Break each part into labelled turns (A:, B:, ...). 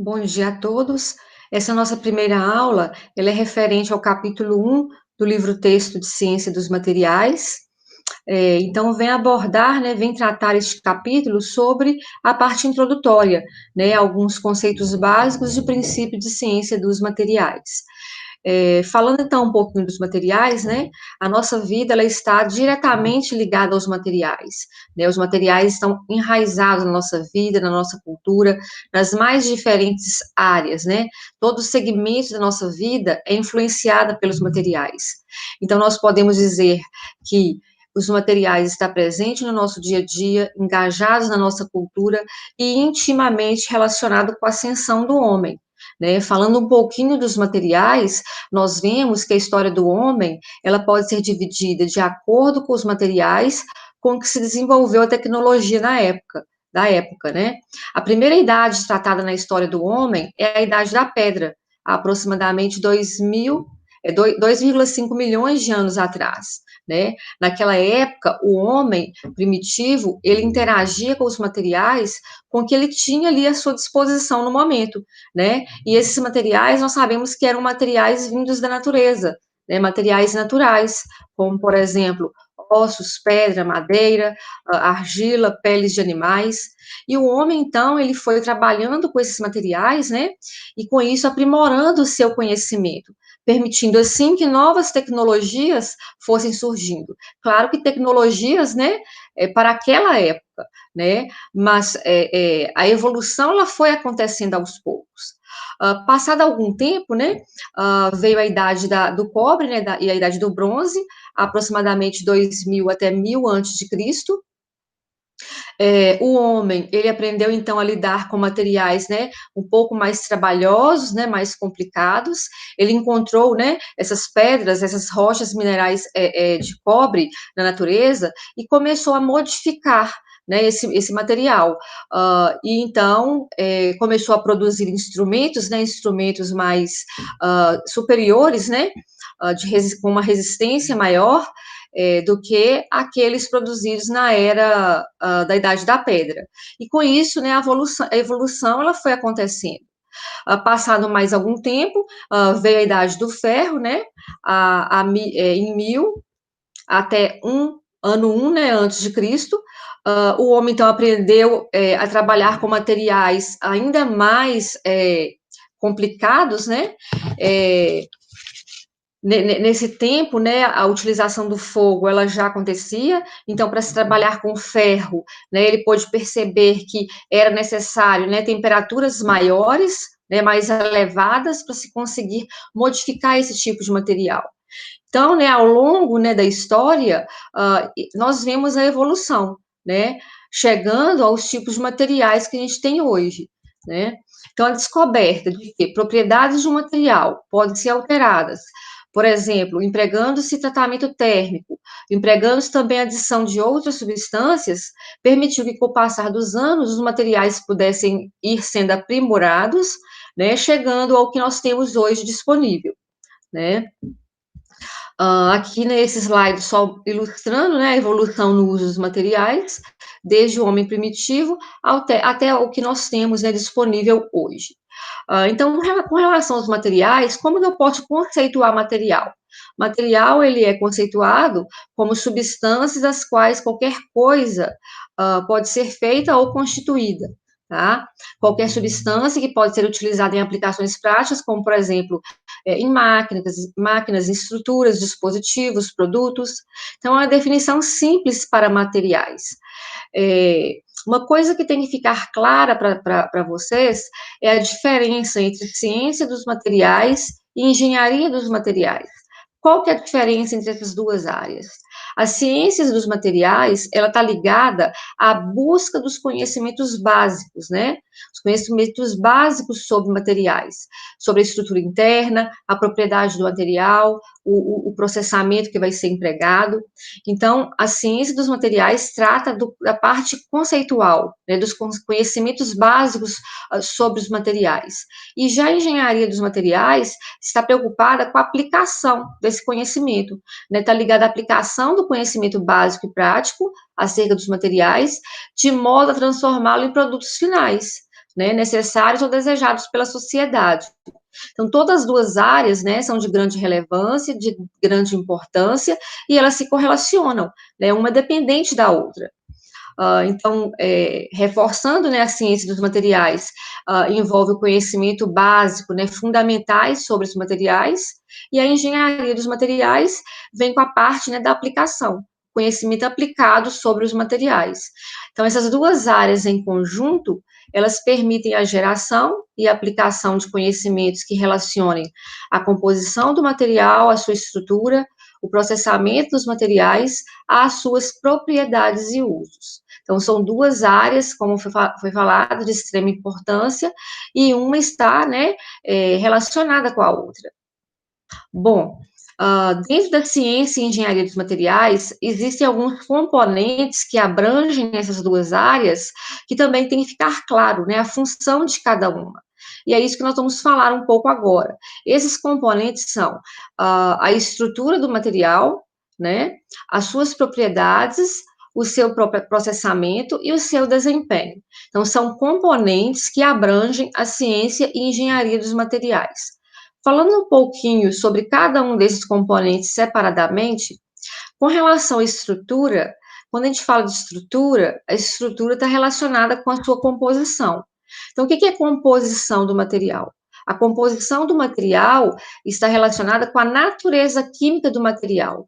A: Bom dia a todos. Essa nossa primeira aula, ela é referente ao capítulo 1 do livro texto de Ciência dos Materiais. Então, vem abordar, né, vem tratar este capítulo sobre a parte introdutória, né, alguns conceitos básicos e princípio de ciência dos materiais. Falando então um pouquinho dos materiais, né, a nossa vida ela está diretamente ligada aos materiais, né, os materiais estão enraizados na nossa vida, na nossa cultura, nas mais diferentes áreas, né, todo segmento da nossa vida é influenciada pelos materiais. Então, nós podemos dizer que os materiais estão presentes no nosso dia a dia, engajados na nossa cultura e intimamente relacionados com a ascensão do homem. Né? Falando um pouquinho dos materiais, nós vemos que a história do homem, ela pode ser dividida de acordo com os materiais com que se desenvolveu a tecnologia da época, né? A primeira idade tratada na história do homem é a idade da pedra, há aproximadamente 2,5 milhões de anos atrás, né? Naquela época, o homem primitivo, ele interagia com os materiais com que ele tinha ali à sua disposição no momento, né? E esses materiais, nós sabemos que eram materiais vindos da natureza, né? Materiais naturais, como, por exemplo, ossos, pedra, madeira, argila, peles de animais. E o homem, então, ele foi trabalhando com esses materiais, né? E com isso aprimorando o seu conhecimento, permitindo assim que novas tecnologias fossem surgindo. Claro que tecnologias, né, para aquela época, né? Mas a evolução ela foi acontecendo aos poucos. Passado algum tempo, né, veio a idade do cobre, né, e a idade do bronze, aproximadamente 2000 até 1000 antes de Cristo. O homem, ele aprendeu então a lidar com materiais, né, um pouco mais trabalhosos, né, mais complicados. Ele encontrou, né, essas pedras, essas rochas minerais de cobre na natureza e começou a modificar, né, esse material. E então começou a produzir instrumentos, né, instrumentos mais superiores, né, com uma resistência maior do que aqueles produzidos na era da Idade da Pedra. E com isso, né, a evolução ela foi acontecendo. Passado mais algum tempo, veio a Idade do Ferro, né, em 1000 até ano 1, né, antes de Cristo. O homem, então, aprendeu a trabalhar com materiais ainda mais complicados, né, nesse tempo, né, a utilização do fogo, ela já acontecia, então, para se trabalhar com ferro, né, ele pôde perceber que era necessário, né, temperaturas maiores, né, mais elevadas, para se conseguir modificar esse tipo de material. Então, né, ao longo, né, da história, nós vemos a evolução, né, chegando aos tipos de materiais que a gente tem hoje, né. Então, a descoberta de que propriedades de um material podem ser alteradas, por exemplo, empregando-se tratamento térmico, empregando-se também a adição de outras substâncias, permitiu que, com o passar dos anos, os materiais pudessem ir sendo aprimorados, né, chegando ao que nós temos hoje disponível, né. Aqui nesse slide, só ilustrando, né, a evolução no uso dos materiais, desde o homem primitivo até o que nós temos, né, disponível hoje. Então, com relação aos materiais, como que eu posso conceituar material? Material, ele é conceituado como substâncias das quais qualquer coisa pode ser feita ou constituída, tá? Qualquer substância que pode ser utilizada em aplicações práticas, como, por exemplo, em máquinas, estruturas, dispositivos, produtos. Então, é uma definição simples para materiais. Uma coisa que tem que ficar clara para vocês é a diferença entre ciência dos materiais e engenharia dos materiais. Qual que é a diferença entre essas duas áreas? As ciências dos materiais, ela está ligada à busca dos conhecimentos básicos, né? Os conhecimentos básicos sobre materiais, sobre a estrutura interna, a propriedade do material, o processamento que vai ser empregado. Então, a ciência dos materiais trata da parte conceitual, né, dos conhecimentos básicos sobre os materiais. E já a engenharia dos materiais está preocupada com a aplicação desse conhecimento, né, está ligada à aplicação do conhecimento básico e prático acerca dos materiais, de modo a transformá-lo em produtos finais, né, necessários ou desejados pela sociedade. Então, todas as duas áreas, né, são de grande relevância, de grande importância, e elas se correlacionam, né, uma dependente da outra. Então, reforçando, né, a ciência dos materiais, envolve o conhecimento básico, né, fundamentais sobre os materiais, e a engenharia dos materiais vem com a parte, né, da aplicação, conhecimento aplicado sobre os materiais. Então, essas duas áreas em conjunto, elas permitem a geração e aplicação de conhecimentos que relacionem a composição do material, a sua estrutura, o processamento dos materiais, às suas propriedades e usos. Então, são duas áreas, como foi falado, de extrema importância, e uma está, né, relacionada com a outra. Bom, dentro da ciência e engenharia dos materiais, existem alguns componentes que abrangem essas duas áreas, que também tem que ficar claro, né, a função de cada uma. E é isso que nós vamos falar um pouco agora. Esses componentes são a estrutura do material, né, as suas propriedades, o seu próprio processamento e o seu desempenho. Então, são componentes que abrangem a ciência e engenharia dos materiais. Falando um pouquinho sobre cada um desses componentes separadamente, com relação à estrutura, quando a gente fala de estrutura, a estrutura está relacionada com a sua composição. Então, o que é composição do material? A composição do material está relacionada com a natureza química do material.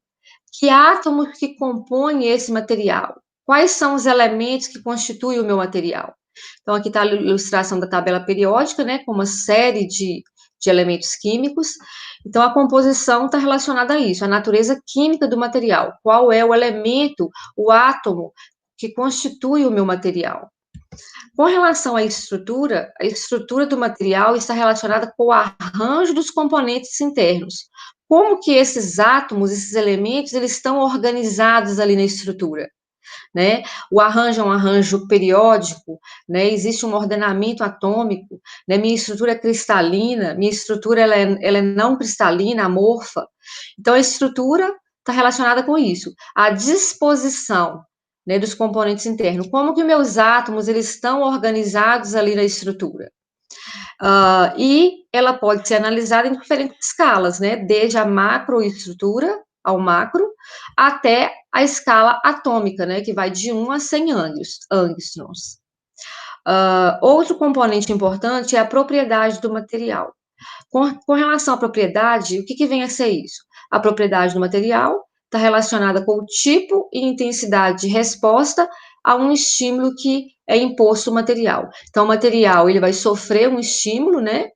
A: Que átomos que compõem esse material? Quais são os elementos que constituem o meu material? Então, aqui está a ilustração da tabela periódica, né, com uma série de elementos químicos. Então, a composição está relacionada a isso, a natureza química do material. Qual é o elemento, o átomo que constitui o meu material? Com relação à estrutura, a estrutura do material está relacionada com o arranjo dos componentes internos. Como que esses átomos, esses elementos, eles estão organizados ali na estrutura? Né? O arranjo é um arranjo periódico, né? Existe um ordenamento atômico, né? Minha estrutura é cristalina, minha estrutura ela é não cristalina, amorfa. Então, a estrutura está relacionada com isso. A disposição, né, dos componentes internos. Como que meus átomos eles estão organizados ali na estrutura? E ela pode ser analisada em diferentes escalas, né? Desde a macroestrutura ao macro, até a escala atômica, né? Que vai de 1 a 100 angstroms. Outro componente importante é a propriedade do material. Com relação à propriedade, o que vem a ser isso? A propriedade do material está relacionada com o tipo e intensidade de resposta a um estímulo que é imposto ao material. Então, o material ele vai sofrer um estímulo, né?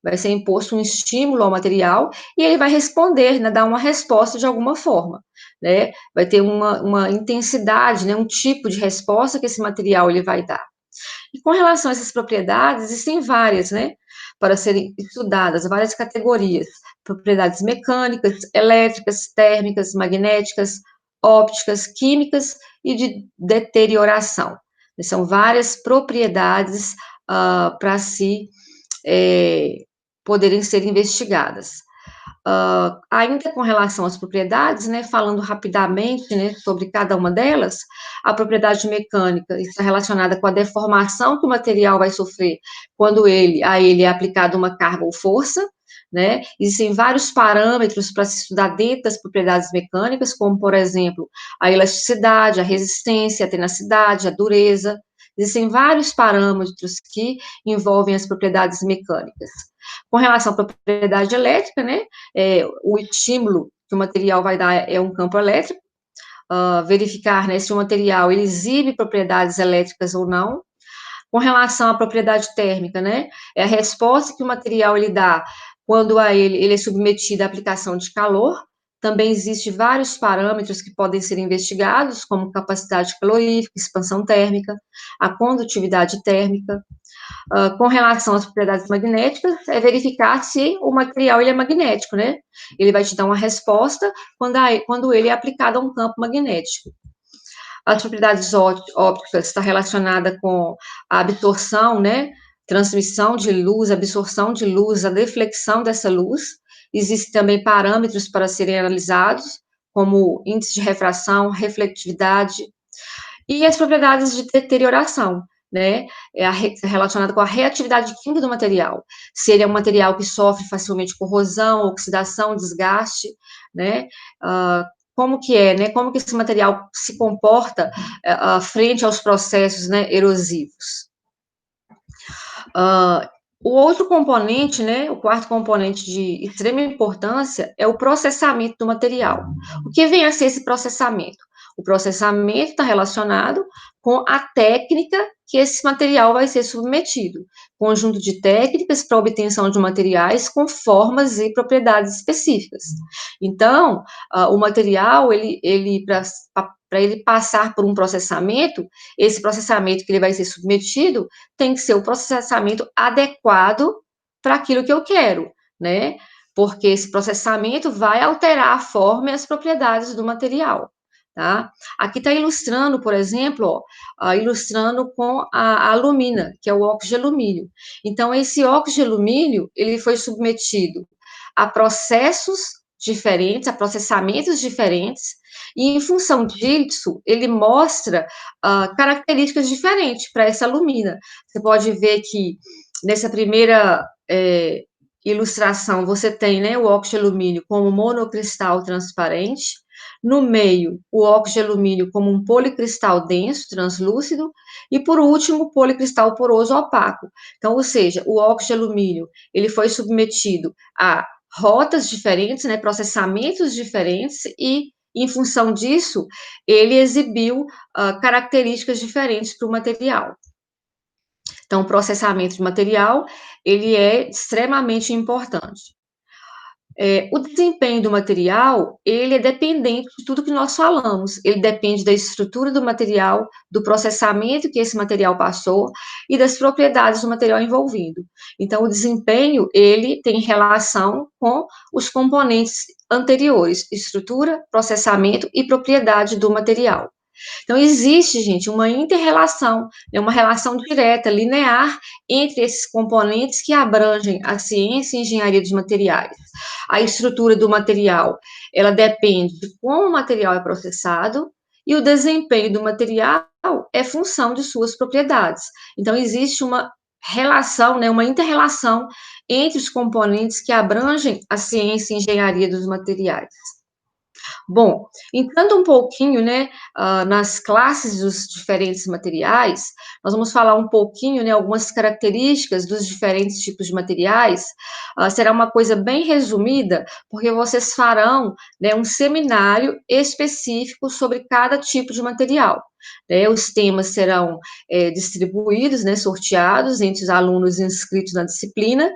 A: Vai ser imposto um estímulo ao material e ele vai responder, né, dar uma resposta de alguma forma, né? Vai ter uma intensidade, né, um tipo de resposta que esse material ele vai dar. E com relação a essas propriedades, existem várias, né, para serem estudadas, várias categorias, propriedades mecânicas, elétricas, térmicas, magnéticas, ópticas, químicas e de deterioração. São várias propriedades para se poderem ser investigadas. Ainda com relação às propriedades, né, falando rapidamente, né, sobre cada uma delas, a propriedade mecânica está relacionada com a deformação que o material vai sofrer quando a ele é aplicada uma carga ou força, né? Existem vários parâmetros para se estudar dentro das propriedades mecânicas, como, por exemplo, a elasticidade, a resistência, a tenacidade, a dureza. Existem vários parâmetros que envolvem as propriedades mecânicas. Com relação à propriedade elétrica, né, o estímulo que o material vai dar é um campo elétrico, verificar, né, se o material ele exibe propriedades elétricas ou não. Com relação à propriedade térmica, né, é a resposta que o material ele dá quando ele é submetido à aplicação de calor. Também existem vários parâmetros que podem ser investigados, como capacidade calorífica, expansão térmica, a condutividade térmica. Com relação às propriedades magnéticas, é verificar se o material ele é magnético, né? Ele vai te dar uma resposta quando ele é aplicado a um campo magnético. As propriedades ópticas está relacionada com a absorção, né? Transmissão de luz, absorção de luz, a deflexão dessa luz. Existem também parâmetros para serem analisados, como índice de refração, reflectividade, e as propriedades de deterioração, né, relacionada com a reatividade química do material. Se ele é um material que sofre facilmente corrosão, oxidação, desgaste, né, como que é, né, como que esse material se comporta frente aos processos, né, erosivos. O outro componente, né, o quarto componente de extrema importância é o processamento do material. O que vem a ser esse processamento? O processamento está relacionado com a técnica que esse material vai ser submetido. Conjunto de técnicas para obtenção de materiais com formas e propriedades específicas. Então, o material, ele para ele passar por um processamento, esse processamento que ele vai ser submetido tem que ser o processamento adequado para aquilo que eu quero, né? Porque esse processamento vai alterar a forma e as propriedades do material, tá? Aqui está ilustrando, por exemplo, ilustrando com a alumina, que é o óxido de alumínio. Então, esse óxido de alumínio, ele foi submetido a processos diferentes, a processamentos diferentes, e em função disso, ele mostra características diferentes para essa alumina. Você pode ver que nessa primeira ilustração, você tem, né, o óxido de alumínio como monocristal transparente, no meio, o óxido de alumínio como um policristal denso, translúcido, e por último, o policristal poroso opaco. Então, ou seja, o óxido de alumínio, ele foi submetido a rotas diferentes, né, processamentos diferentes, e em função disso, ele exibiu características diferentes para o material. Então, o processamento de material, ele é extremamente importante. O desempenho do material, ele é dependente de tudo que nós falamos. Ele depende da estrutura do material, do processamento que esse material passou e das propriedades do material envolvido. Então, o desempenho, ele tem relação com os componentes anteriores, estrutura, processamento e propriedade do material. Então, existe, gente, uma inter-relação, né, uma relação direta, linear, entre esses componentes que abrangem a ciência e a engenharia dos materiais. A estrutura do material, ela depende de como o material é processado, e o desempenho do material é função de suas propriedades. Então, existe uma relação, né, uma inter-relação entre os componentes que abrangem a ciência e a engenharia dos materiais. Bom, entrando um pouquinho, né, nas classes dos diferentes materiais, nós vamos falar um pouquinho, né, algumas características dos diferentes tipos de materiais. Será uma coisa bem resumida, porque vocês farão, né, um seminário específico sobre cada tipo de material. Né, os temas serão distribuídos, né, sorteados entre os alunos inscritos na disciplina,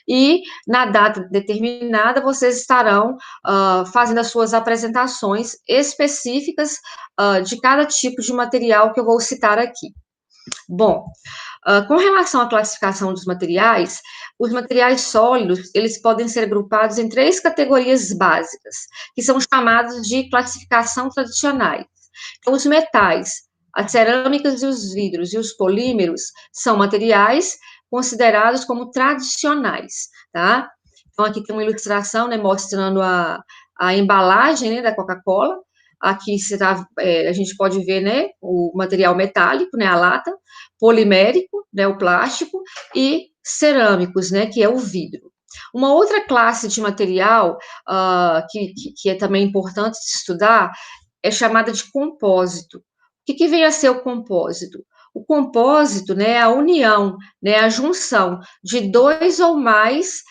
A: e na data determinada vocês estarão fazendo as suas apresentações específicas de cada tipo de material que eu vou citar aqui. Bom, com relação à classificação dos materiais, os materiais sólidos, eles podem ser agrupados em 3 categorias básicas, que são chamadas de classificação tradicionais. Então, os metais, as cerâmicas e os vidros e os polímeros são materiais considerados como tradicionais, tá? Então, aqui tem uma ilustração, né, mostrando a embalagem, né, da Coca-Cola. Aqui a gente pode ver, né, o material metálico, né, a lata, polimérico, né, o plástico, e cerâmicos, né, que é o vidro. Uma outra classe de material que é também importante de estudar é chamada de compósito. O que vem a ser o compósito? O compósito, né, é a união, né, a junção de 2 ou mais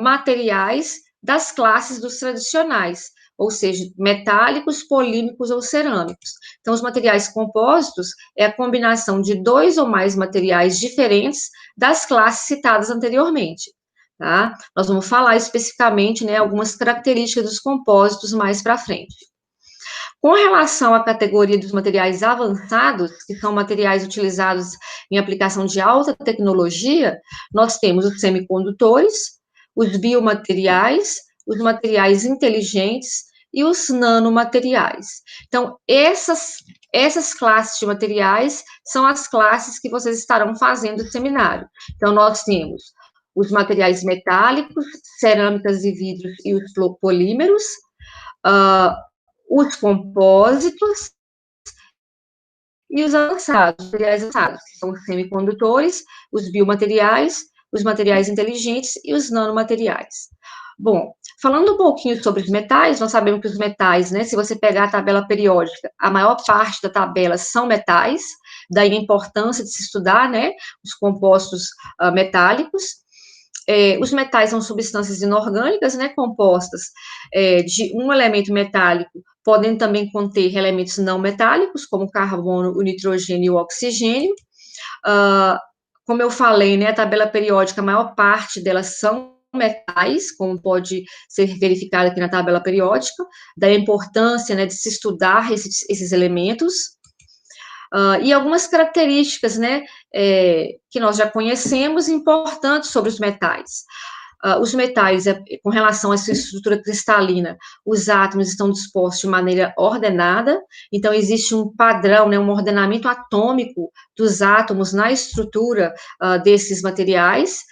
A: materiais das classes dos tradicionais, ou seja, metálicos, polímicos ou cerâmicos. Então, os materiais compósitos é a combinação de 2 ou mais materiais diferentes das classes citadas anteriormente, tá? Nós vamos falar especificamente, né, algumas características dos compósitos mais para frente. Com relação à categoria dos materiais avançados, que são materiais utilizados em aplicação de alta tecnologia, nós temos os semicondutores, os biomateriais, os materiais inteligentes e os nanomateriais. Então, essas classes de materiais são as classes que vocês estarão fazendo no seminário. Então, nós temos os materiais metálicos, cerâmicas e vidros e os polímeros, os compósitos e os avançados, materiais avançados, que são os semicondutores, os biomateriais, os materiais inteligentes e os nanomateriais. Bom, falando um pouquinho sobre os metais, nós sabemos que os metais, né, se você pegar a tabela periódica, a maior parte da tabela são metais, daí a importância de se estudar, né, os compostos metálicos. Os metais são substâncias inorgânicas, né, compostas de um elemento metálico, podem também conter elementos não metálicos, como o carbono, o nitrogênio e o oxigênio. Como eu falei, né, a tabela periódica, a maior parte delas são metais, como pode ser verificado aqui na tabela periódica, da importância, né, de se estudar esses elementos. E algumas características, né, que nós já conhecemos, importantes sobre os metais. Os metais, com relação à sua estrutura cristalina, os átomos estão dispostos de maneira ordenada, então existe um padrão, né, um ordenamento atômico dos átomos na estrutura desses materiais.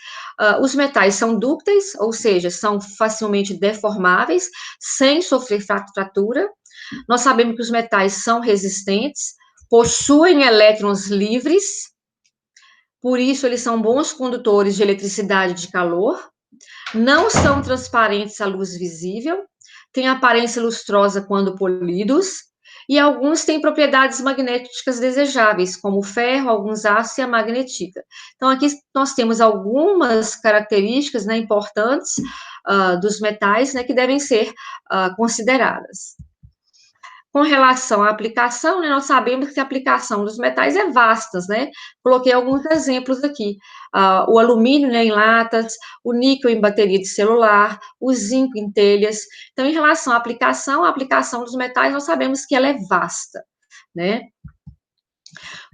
A: Os metais são dúcteis, ou seja, são facilmente deformáveis, sem sofrer fratura. Nós sabemos que os metais são resistentes, possuem elétrons livres, por isso eles são bons condutores de eletricidade e de calor, não são transparentes à luz visível, têm aparência lustrosa quando polidos, e alguns têm propriedades magnéticas desejáveis, como o ferro, alguns aços e a magnetina. Então, aqui nós temos algumas características, né, importantes dos metais, né, que devem ser consideradas. Com relação à aplicação, né, nós sabemos que a aplicação dos metais é vasta, né? Coloquei alguns exemplos aqui. O alumínio, né, em latas, o níquel em bateria de celular, o zinco em telhas. Então, em relação à a aplicação dos metais, nós sabemos que ela é vasta, né?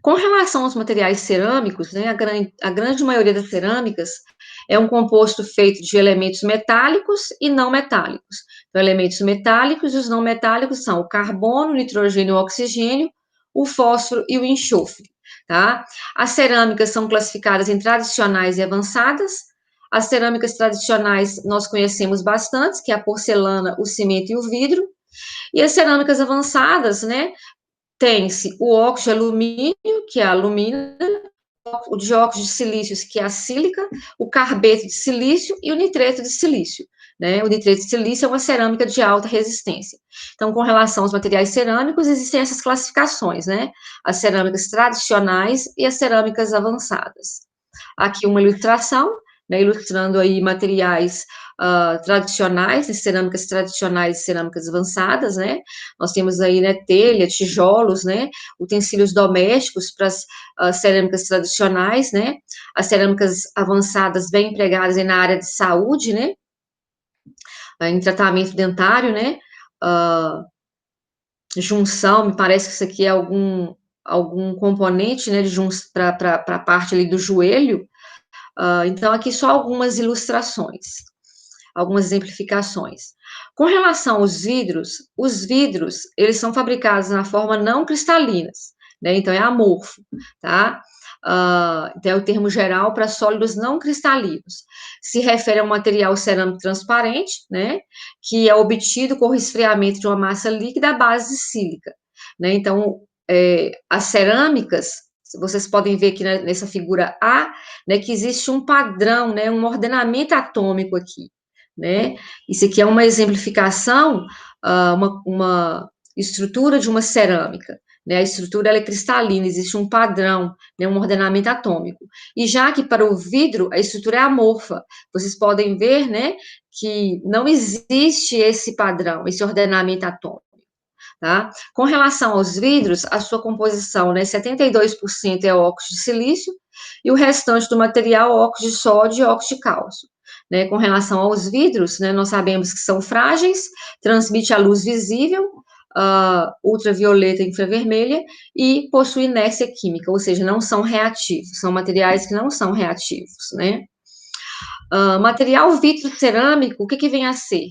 A: Com relação aos materiais cerâmicos, né, a grande maioria das cerâmicas é um composto feito de elementos metálicos e não metálicos. Então, elementos metálicos e os não metálicos são o carbono, o nitrogênio, o oxigênio, o fósforo e o enxofre, tá? As cerâmicas são classificadas em tradicionais e avançadas. As cerâmicas tradicionais nós conhecemos bastante, que é a porcelana, o cimento e o vidro. E as cerâmicas avançadas, né, tem-se o óxido de alumínio, que é a alumina, o dióxido de silício, que é a sílica, o carbeto de silício e o nitreto de silício. Né? O nitreto de silício é uma cerâmica de alta resistência. Então, com relação aos materiais cerâmicos, existem essas classificações, né? As cerâmicas tradicionais e as cerâmicas avançadas. Aqui uma ilustração, né, ilustrando aí materiais tradicionais, né, cerâmicas tradicionais e cerâmicas avançadas, né? Nós temos aí, né, telha, tijolos, né? Utensílios domésticos para as cerâmicas tradicionais, né? As cerâmicas avançadas bem empregadas aí na área de saúde, né? Em tratamento dentário, né? Junção, me parece que isso aqui é algum componente, né, para a parte ali do joelho. Então, aqui só algumas ilustrações, algumas exemplificações. Com relação aos vidros, os vidros, eles são fabricados na forma não cristalinas, né? Então, é amorfo, tá? Então, é o termo geral para sólidos não cristalinos. Se refere a um material cerâmico transparente, né? Que é obtido com o resfriamento de uma massa líquida à base de sílica, né? Então, as cerâmicas, vocês podem ver aqui nessa figura A, né, que existe um padrão, né, um ordenamento atômico aqui, né? Isso aqui é uma exemplificação, uma estrutura de uma cerâmica, né? A estrutura ela é cristalina, existe um padrão, né, um ordenamento atômico. E já que para o vidro a estrutura é amorfa, vocês podem ver, né, que não existe esse padrão, esse ordenamento atômico. Tá? Com relação aos vidros, a sua composição, né, 72% é óxido de silício e o restante do material, óxido de sódio e óxido de cálcio. Né? Com relação aos vidros, né, nós sabemos que são frágeis, transmite a luz visível, ultravioleta e infravermelha, e possui inércia química, ou seja, não são reativos, são materiais que não são reativos, né? Material vitro-cerâmico, o que vem a ser?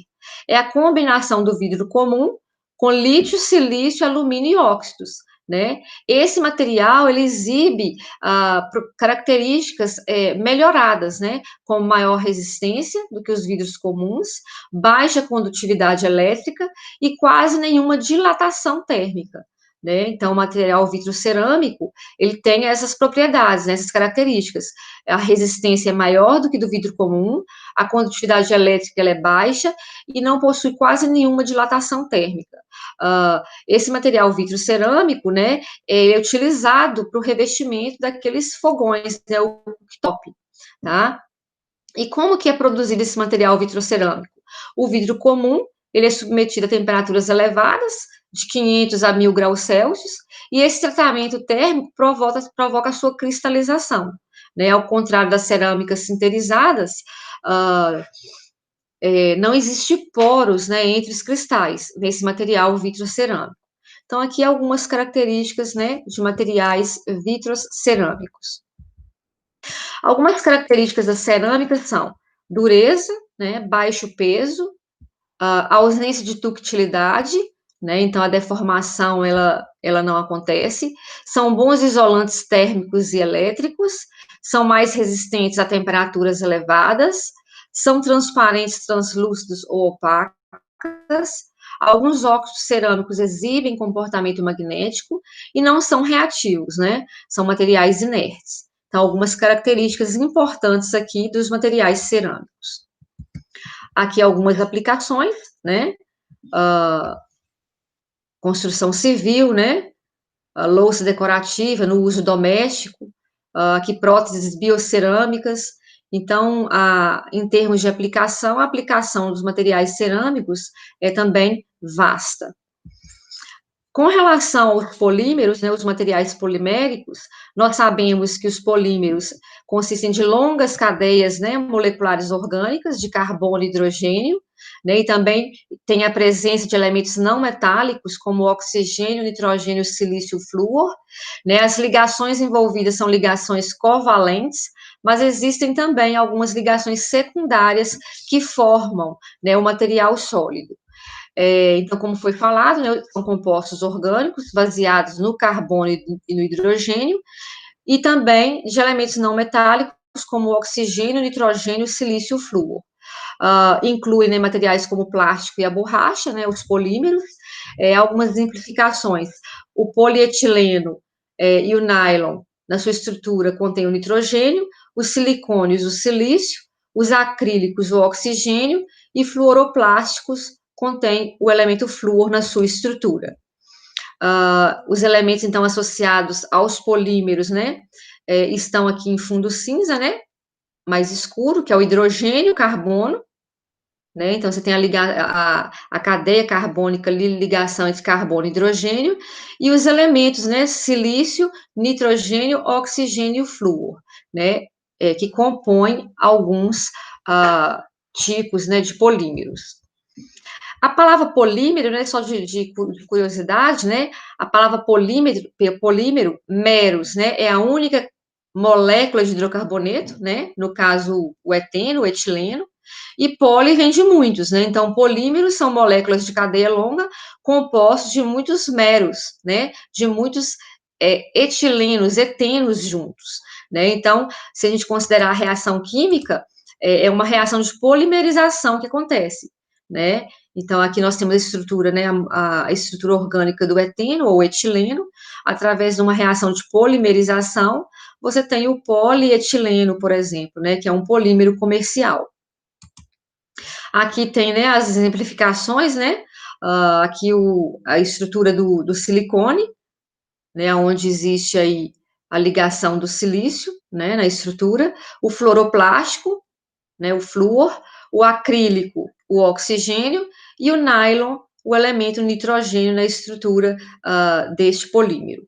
A: É a combinação do vidro comum com lítio, silício, alumínio e óxidos, né? Esse material, ele exibe características melhoradas, né? Como maior resistência do que os vidros comuns, baixa condutividade elétrica e quase nenhuma dilatação térmica. né? Então, o material vitrocerâmico, ele tem essas propriedades, né, essas características. A resistência é maior do que do vidro comum, a condutividade elétrica ela é baixa e não possui quase nenhuma dilatação térmica. Esse material vitrocerâmico, né, é utilizado para o revestimento daqueles fogões, né, o cooktop, tá? E como que é produzido esse material vitrocerâmico? O vidro comum, ele é submetido a temperaturas elevadas, de 500 a 1000 graus Celsius, e esse tratamento térmico provoca a sua cristalização, né? Ao contrário das cerâmicas sinterizadas, uh, não existe poros, né, entre os cristais nesse material vitrocerâmico. Então, aqui algumas características, né, de materiais vitrocerâmicos. Algumas características da cerâmica são dureza, né, baixo peso, ausência de ductilidade, né, então a deformação ela não acontece, são bons isolantes térmicos e elétricos, são mais resistentes a temperaturas elevadas, são transparentes, translúcidos ou opacas, alguns óxidos cerâmicos exibem comportamento magnético e não são reativos, né, são materiais inertes. Então, algumas características importantes aqui dos materiais cerâmicos. Aqui algumas aplicações, né? Construção civil, né? Louça decorativa no uso doméstico, aqui próteses biocerâmicas. Então, em termos de aplicação, a aplicação dos materiais cerâmicos é também vasta. Com relação aos polímeros, né, os materiais poliméricos, nós sabemos que os polímeros consistem de longas cadeias, né, moleculares orgânicas de carbono e hidrogênio, né, e também tem a presença de elementos não metálicos, como oxigênio, nitrogênio, silício, flúor, né, as ligações envolvidas são ligações covalentes, mas existem também algumas ligações secundárias que formam, né, o material sólido. Então, como foi falado, né, são compostos orgânicos baseados no carbono e no hidrogênio, e também de elementos não metálicos, como o oxigênio, nitrogênio, silício e flúor. Incluem, né, materiais como o plástico e a borracha, né, os polímeros, algumas exemplificações. O polietileno e o nylon, na sua estrutura, contém o nitrogênio, os silicônios, o silício, os acrílicos, o oxigênio, e fluoroplásticos contém o elemento flúor na sua estrutura. Os elementos, então, associados aos polímeros, né, estão aqui em fundo cinza, né, mais escuro, que é o hidrogênio, carbono, né, então você tem a cadeia carbônica, ligação entre carbono e hidrogênio, e os elementos, né, silício, nitrogênio, oxigênio e flúor, né, que compõem alguns tipos, né, de polímeros. A palavra polímero, né, só de curiosidade, né, a palavra polímero, meros, né, é a única molécula de hidrocarboneto, né, no caso o eteno, o etileno, e poli vem de muitos, né, então polímeros são moléculas de cadeia longa compostos de muitos meros, né, de muitos etilenos, etenos juntos, né, então, se a gente considerar a reação química, é uma reação de polimerização que acontece, né, então, aqui nós temos a estrutura, né, a estrutura orgânica do eteno ou etileno, através de uma reação de polimerização, você tem o polietileno, por exemplo, né, que é um polímero comercial. Aqui tem, né, as exemplificações, né, aqui a estrutura do silicone, né, onde existe aí a ligação do silício, né, na estrutura, o fluoroplástico, né, o flúor, o acrílico, o oxigênio, e o nylon, o elemento nitrogênio na estrutura deste polímero.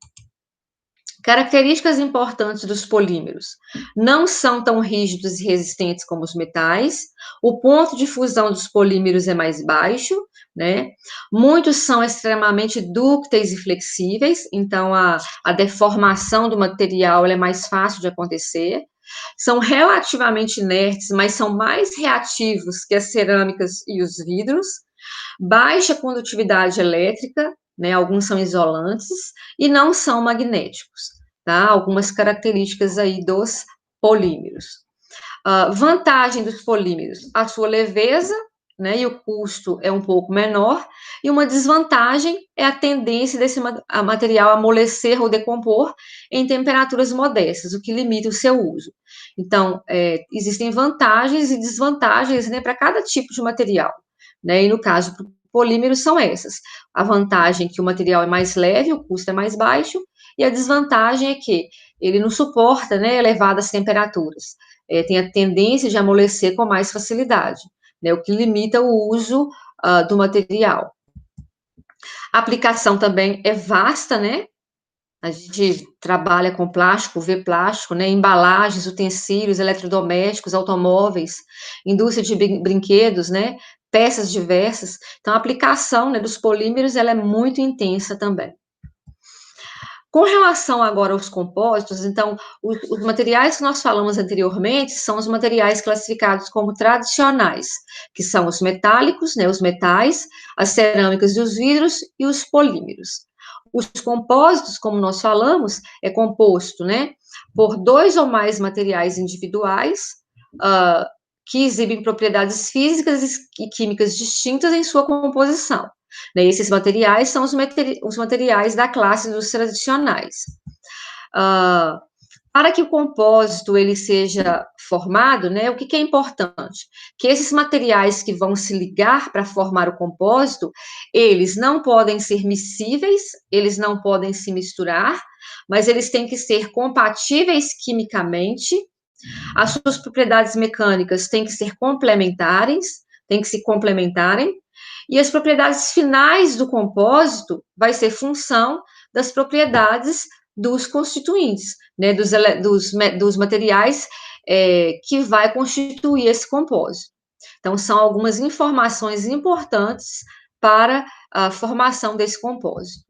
A: Características importantes dos polímeros: não são tão rígidos e resistentes como os metais, o ponto de fusão dos polímeros é mais baixo, né? Muitos são extremamente dúcteis e flexíveis, então a deformação do material é mais fácil de acontecer. São relativamente inertes, mas são mais reativos que as cerâmicas e os vidros. Baixa condutividade elétrica, né? Alguns são isolantes e não são magnéticos, tá? Algumas características aí dos polímeros. Vantagem dos polímeros: a sua leveza, né, e o custo é um pouco menor, e uma desvantagem é a tendência desse material amolecer ou decompor em temperaturas modestas, o que limita o seu uso. Então, existem vantagens e desvantagens, né, para cada tipo de material, né, e no caso do polímero são essas. A vantagem é que o material é mais leve, o custo é mais baixo, e a desvantagem é que ele não suporta, né, elevadas temperaturas, tem a tendência de amolecer com mais facilidade, né, o que limita o uso do material. A aplicação também é vasta, né? A gente trabalha com plástico, vê plástico, né? Embalagens, utensílios, eletrodomésticos, automóveis, indústria de brinquedos, né? Peças diversas. Então, a aplicação, né, dos polímeros ela é muito intensa também. Com relação agora aos compósitos, então, os materiais que nós falamos anteriormente são os materiais classificados como tradicionais, que são os metálicos, né, os metais, as cerâmicas e os vidros e os polímeros. Os compósitos, como nós falamos, é composto, né, por dois ou mais materiais individuais, que exibem propriedades físicas e químicas distintas em sua composição. Né, esses materiais são os materiais da classe dos tradicionais. Para que o compósito ele seja formado, né, o que é importante? Que esses materiais que vão se ligar para formar o compósito, eles não podem ser miscíveis, eles não podem se misturar, mas eles têm que ser compatíveis quimicamente, as suas propriedades mecânicas têm que ser complementares, têm que se complementarem, e as propriedades finais do compósito vai ser função das propriedades dos constituintes, né, dos materiais que vai constituir esse compósito. Então, são algumas informações importantes para a formação desse compósito.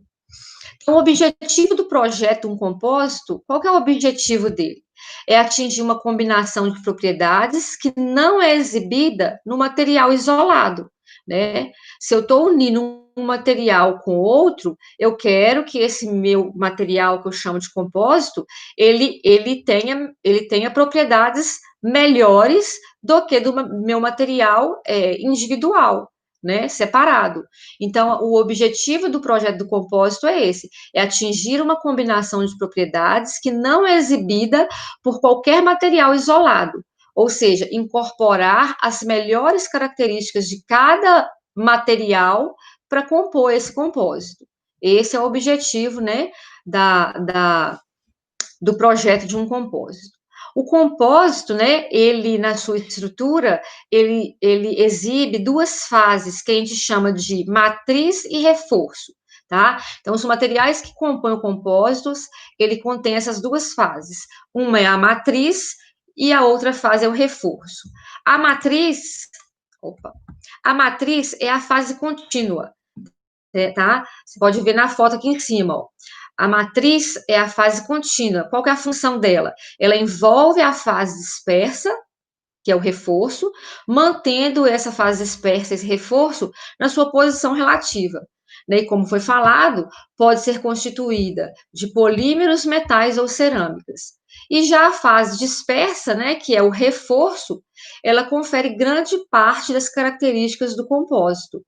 A: Então, o objetivo do projeto Um Compósito, qual que é o objetivo dele? É atingir uma combinação de propriedades que não é exibida no material isolado, né? Se eu estou unindo um material com outro, eu quero que esse meu material, que eu chamo de compósito, ele tenha propriedades melhores do que do meu material individual, né, separado. Então, o objetivo do projeto do compósito é esse, é atingir uma combinação de propriedades que não é exibida por qualquer material isolado, ou seja, incorporar as melhores características de cada material para compor esse compósito. Esse é o objetivo, né, do projeto de um compósito. O compósito, né, ele, na sua estrutura, ele exibe duas fases que a gente chama de matriz e reforço, tá? Então, os materiais que compõem o compósito, ele contém essas duas fases. Uma é a matriz e a outra fase é o reforço. A matriz, a matriz é a fase contínua, tá? Você pode ver na foto aqui em cima, ó. A matriz é a fase contínua. Qual que é a função dela? Ela envolve a fase dispersa, que é o reforço, mantendo essa fase dispersa, esse reforço, na sua posição relativa. Né? E como foi falado, pode ser constituída de polímeros, metais ou cerâmicas. E já a fase dispersa, né, que é o reforço, ela confere grande parte das características do compósito.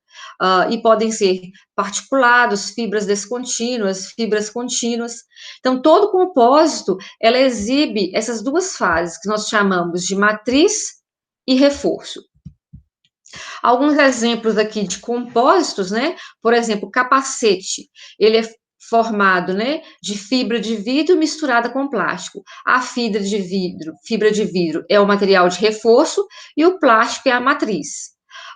A: E podem ser particulados, fibras descontínuas, fibras contínuas. Então, todo compósito, ela exibe essas duas fases, que nós chamamos de matriz e reforço. Alguns exemplos aqui de compósitos, né? Por exemplo, capacete, ele é formado, né, de fibra de vidro misturada com plástico. A fibra de vidro é o material de reforço e o plástico é a matriz.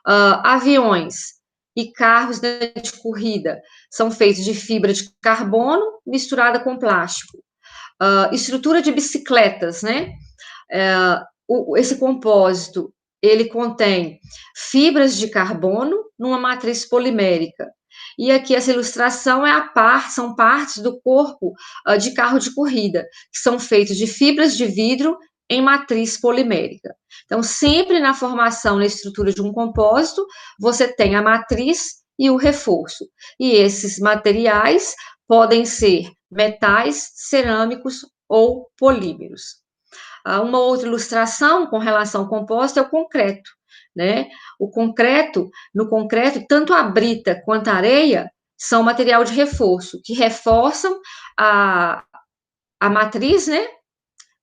A: Aviões e carros, né, de corrida são feitos de fibra de carbono misturada com plástico. Estrutura de bicicletas, né? Esse compósito, ele contém fibras de carbono numa matriz polimérica. E aqui essa ilustração são partes do corpo de carro de corrida, que são feitos de fibras de vidro em matriz polimérica. Então, sempre na formação, na estrutura de um compósito, você tem a matriz e o reforço. E esses materiais podem ser metais, cerâmicos ou polímeros. Uma outra ilustração com relação ao compósito é o concreto. né? No concreto, tanto a brita quanto a areia são material de reforço, que reforçam a, a matriz, né,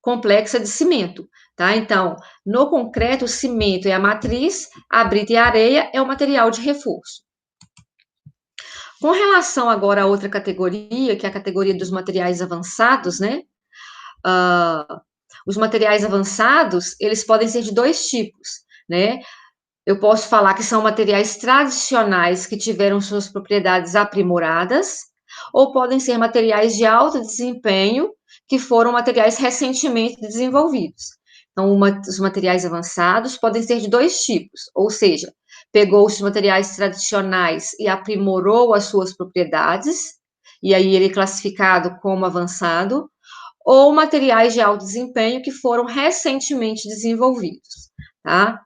A: complexa de cimento, tá? Então, no concreto, o cimento é a matriz, a brita e a areia é o material de reforço. Com relação agora a outra categoria, que é a categoria dos materiais avançados, né? Os materiais avançados, eles podem ser de dois tipos, né? Eu posso falar que são materiais tradicionais que tiveram suas propriedades aprimoradas, ou podem ser materiais de alto desempenho que foram materiais recentemente desenvolvidos. Então, os materiais avançados podem ser de dois tipos, ou seja, pegou os materiais tradicionais e aprimorou as suas propriedades, e aí ele é classificado como avançado, ou materiais de alto desempenho que foram recentemente desenvolvidos, tá?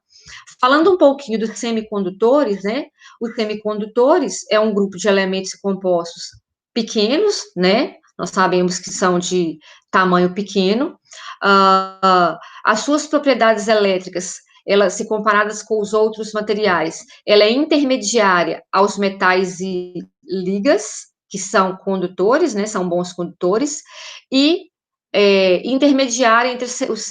A: Falando um pouquinho dos semicondutores, né? Os semicondutores é um grupo de elementos compostos pequenos, né? Nós sabemos que são de tamanho pequeno. As suas propriedades elétricas, elas, se comparadas com os outros materiais, ela é intermediária aos metais e ligas, que são condutores, né? São bons condutores, e intermediária entre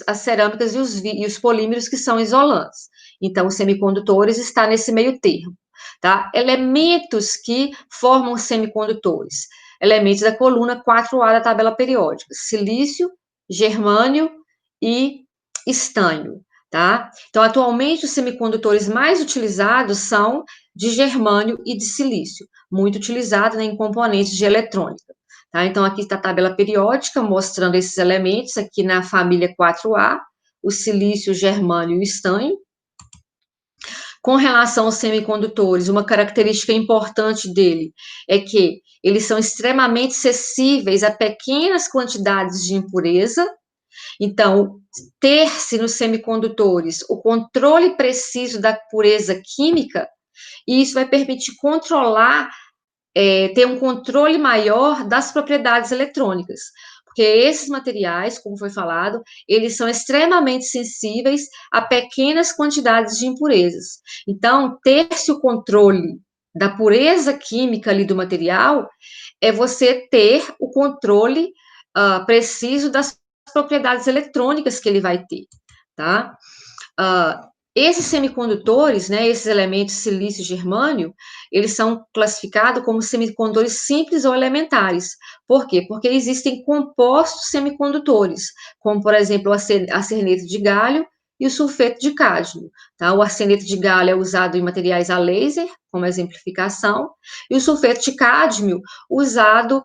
A: as cerâmicas e os polímeros, que são isolantes. Então, os semicondutores está nesse meio termo, tá? Elementos que formam semicondutores. Elementos da coluna 4A da tabela periódica: silício, germânio e estanho, tá? Então, atualmente, os semicondutores mais utilizados são de germânio e de silício, muito utilizado, né, em componentes de eletrônica. Tá? Então, aqui está a tabela periódica mostrando esses elementos aqui na família 4A, o silício, o germânio e o estanho. Com relação aos semicondutores, uma característica importante dele é que eles são extremamente sensíveis a pequenas quantidades de impureza. Então, ter-se nos semicondutores o controle preciso da pureza química, e isso vai permitir controlar, ter um controle maior das propriedades eletrônicas. Porque esses materiais, como foi falado, eles são extremamente sensíveis a pequenas quantidades de impurezas. Então, ter-se o controle da pureza química ali do material é você ter o controle preciso das propriedades eletrônicas que ele vai ter, tá? Esses semicondutores, né, esses elementos silício e germânio, eles são classificados como semicondutores simples ou elementares. Por quê? Porque existem compostos semicondutores, como, por exemplo, o arseneto de galho e o sulfeto de cádmio. Tá? O arseneto de galho é usado em materiais a laser, como exemplificação, e o sulfeto de cádmio usado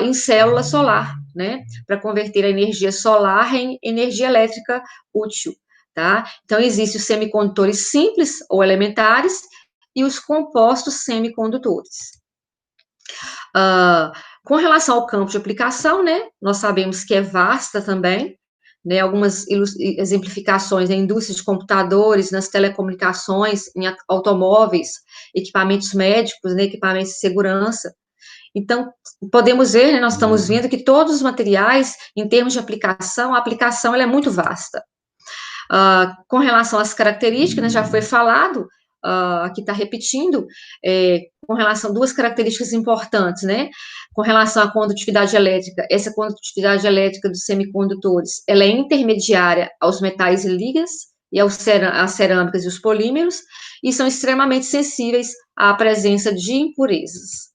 A: em célula solar, né, para converter a energia solar em energia elétrica útil. Tá? Então, existem os semicondutores simples ou elementares e os compostos semicondutores. Com relação ao campo de aplicação, né, nós sabemos que é vasta também, né, algumas exemplificações na indústria de computadores, nas telecomunicações, em automóveis, equipamentos médicos, né, equipamentos de segurança. Então, podemos ver, né, nós estamos vendo que todos os materiais, em termos de aplicação, a aplicação ela é muito vasta. Com relação às características, né, já foi falado, aqui está repetindo, com relação a duas características importantes, né? Com relação à condutividade elétrica, essa condutividade elétrica dos semicondutores, ela é intermediária aos metais e ligas, e às cerâmicas e os polímeros, e são extremamente sensíveis à presença de impurezas.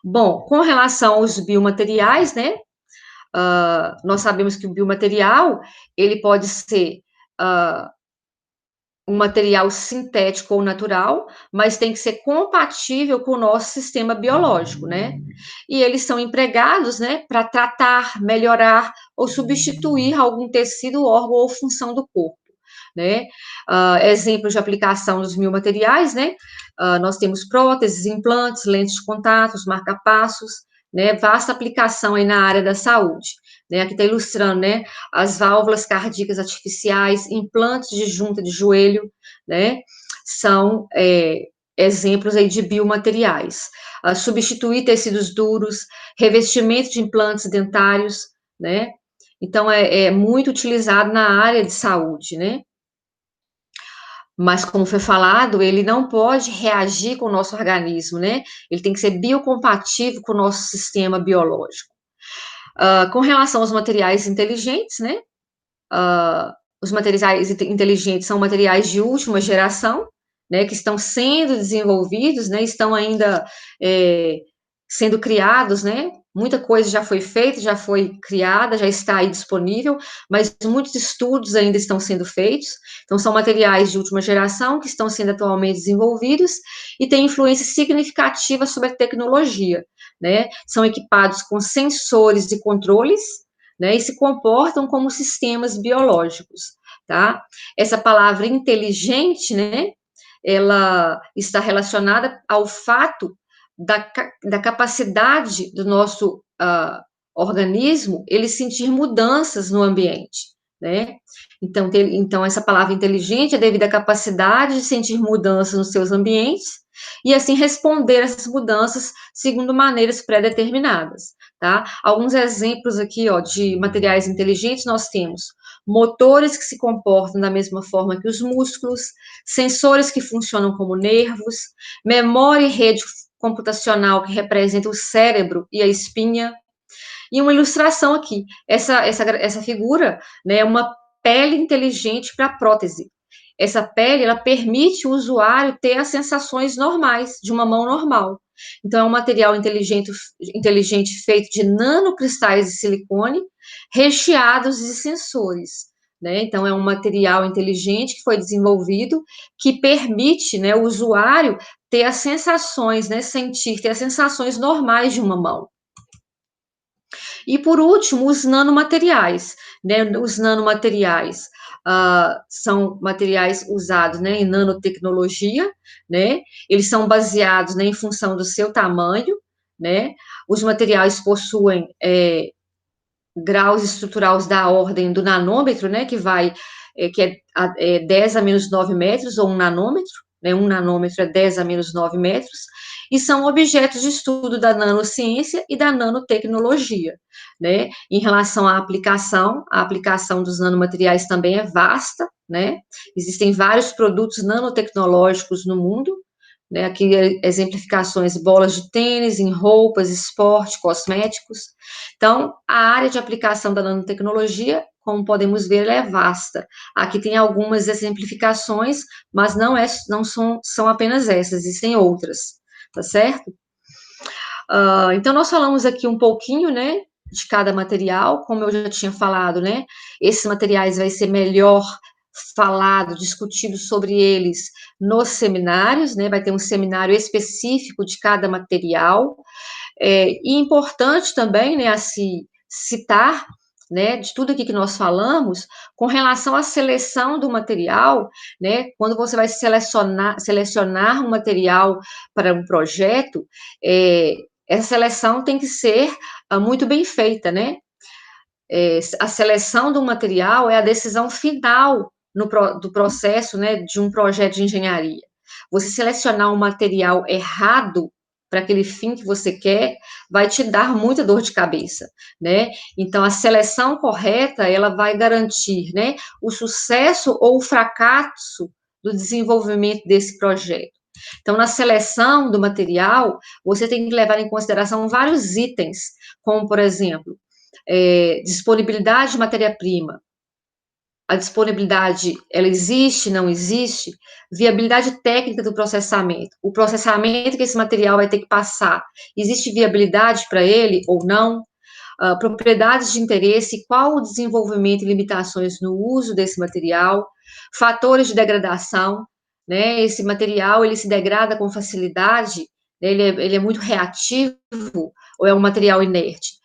A: Bom, com relação aos biomateriais, né? Nós sabemos que o biomaterial, ele pode ser um material sintético ou natural, mas tem que ser compatível com o nosso sistema biológico, né? E eles são empregados, né, para tratar, melhorar ou substituir algum tecido, órgão ou função do corpo, né? Exemplos de aplicação dos biomateriais, né? Nós temos próteses, implantes, lentes de contatos, marca-passos, né? Vasta aplicação aí na área da saúde. Né, aqui está ilustrando, né, as válvulas cardíacas artificiais, implantes de junta de joelho, né, são exemplos aí de biomateriais. Substituir tecidos duros, revestimento de implantes dentários, né, então é muito utilizado na área de saúde, né. Mas, como foi falado, ele não pode reagir com o nosso organismo, né? Ele tem que ser biocompatível com o nosso sistema biológico. Com relação aos materiais inteligentes, né? Os materiais inteligentes são materiais de última geração, né? Que estão sendo desenvolvidos, né? Estão ainda sendo criados, né? Muita coisa já foi feita, já foi criada, já está aí disponível, mas muitos estudos ainda estão sendo feitos. Então, são materiais de última geração que estão sendo atualmente desenvolvidos e têm influência significativa sobre a tecnologia, né? São equipados com sensores e controles, né? E se comportam como sistemas biológicos, tá? Essa palavra inteligente, né? Ela está relacionada ao fato da capacidade do nosso organismo ele sentir mudanças no ambiente, né? Então, essa palavra inteligente é devido à capacidade de sentir mudanças nos seus ambientes e, assim, responder a essas mudanças segundo maneiras pré-determinadas, tá? Alguns exemplos aqui, ó, de materiais inteligentes nós temos motores que se comportam da mesma forma que os músculos, sensores que funcionam como nervos, memória e rede computacional que representa o cérebro e a espinha. E uma ilustração aqui, essa figura, né, é uma pele inteligente para prótese. Essa pele, ela permite o usuário ter as sensações normais de uma mão normal. Então, é um material inteligente feito de nanocristais de silicone recheados de sensores, né? Então, é um material inteligente que foi desenvolvido que permite, né, o usuário ter as sensações, né, ter as sensações normais de uma mão. E, por último, os nanomateriais, né? Os nanomateriais são materiais usados, né, em nanotecnologia, né? Eles são baseados, né, em função do seu tamanho, né? Os materiais possuem graus estruturais da ordem do nanômetro, né, que é 10 a menos 9 metros, ou 1 nanômetro, né, 1 nanômetro é 10 a menos 9 metros, e são objetos de estudo da nanociência e da nanotecnologia, né. Em relação à aplicação, a aplicação dos nanomateriais também é vasta, né, existem vários produtos nanotecnológicos no mundo, né, aqui exemplificações, bolas de tênis, em roupas, esporte, cosméticos. Então, a área de aplicação da nanotecnologia, como podemos ver, ela é vasta. Aqui tem algumas exemplificações, mas não são apenas essas, existem outras, tá certo? Então, nós falamos aqui um pouquinho, né, de cada material, como eu já tinha falado, né, esses materiais vai ser melhor falado, discutido sobre eles nos seminários, né, vai ter um seminário específico de cada material, e importante também, né, a se citar, né, de tudo aqui que nós falamos, com relação à seleção do material, né, quando você vai selecionar um material para um projeto, essa seleção tem que ser muito bem feita, né? A seleção do material é a decisão final do processo, né, de um projeto de engenharia. Você selecionar um material errado para aquele fim que você quer, vai te dar muita dor de cabeça, né? Então, a seleção correta, ela vai garantir, né, o sucesso ou o fracasso do desenvolvimento desse projeto. Então, na seleção do material, você tem que levar em consideração vários itens, como, por exemplo, disponibilidade de matéria-prima. A disponibilidade, ela existe, não existe? Viabilidade técnica do processamento. O processamento que esse material vai ter que passar, existe viabilidade para ele ou não? Propriedades de interesse, qual o desenvolvimento e limitações no uso desse material? Fatores de degradação, né? Esse material, ele se degrada com facilidade, né? Ele é muito reativo ou é um material inerte?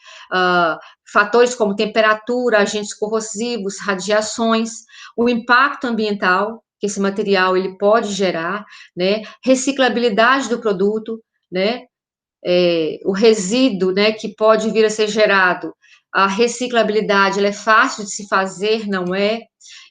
A: Fatores como temperatura, agentes corrosivos, radiações, o impacto ambiental que esse material ele pode gerar, né? Reciclabilidade do produto, né? O resíduo, né, que pode vir a ser gerado, a reciclabilidade, ela é fácil de se fazer, não é?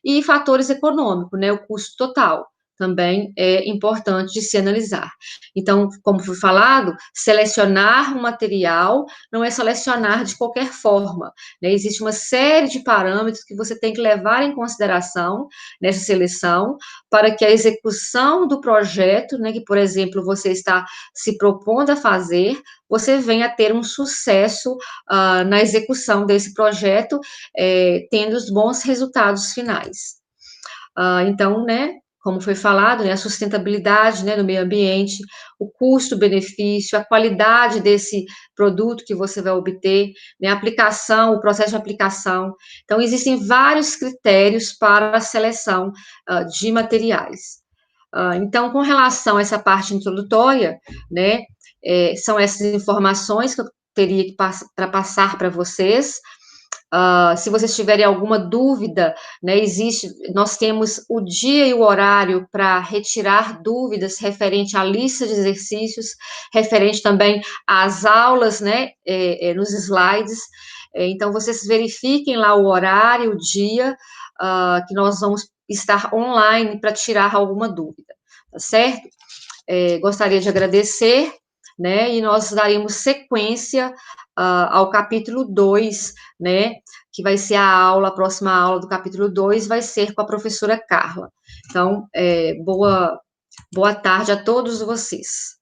A: E fatores econômicos, né, o custo total. também é importante de se analisar. Então, como foi falado, selecionar um material não é selecionar de qualquer forma, né? Existe uma série de parâmetros que você tem que levar em consideração nessa seleção para que a execução do projeto, né, que, por exemplo, você está se propondo a fazer, você venha a ter um sucesso na execução desse projeto, tendo os bons resultados finais. Então, né, como foi falado, né, a sustentabilidade, né, do meio ambiente, o custo-benefício, a qualidade desse produto que você vai obter, né, a aplicação, o processo de aplicação. Então, existem vários critérios para a seleção de materiais. Então, com relação a essa parte introdutória, né, são essas informações que eu teria que passar para vocês. Se vocês tiverem alguma dúvida, né, nós temos o dia e o horário para retirar dúvidas referente à lista de exercícios, referente também às aulas, né, nos slides. Então, vocês verifiquem lá o horário, o dia, que nós vamos estar online para tirar alguma dúvida, tá certo? Gostaria de agradecer, né, e nós daremos sequência ao capítulo 2, né, que vai ser a próxima aula do capítulo 2 vai ser com a professora Carla. Então, boa tarde a todos vocês.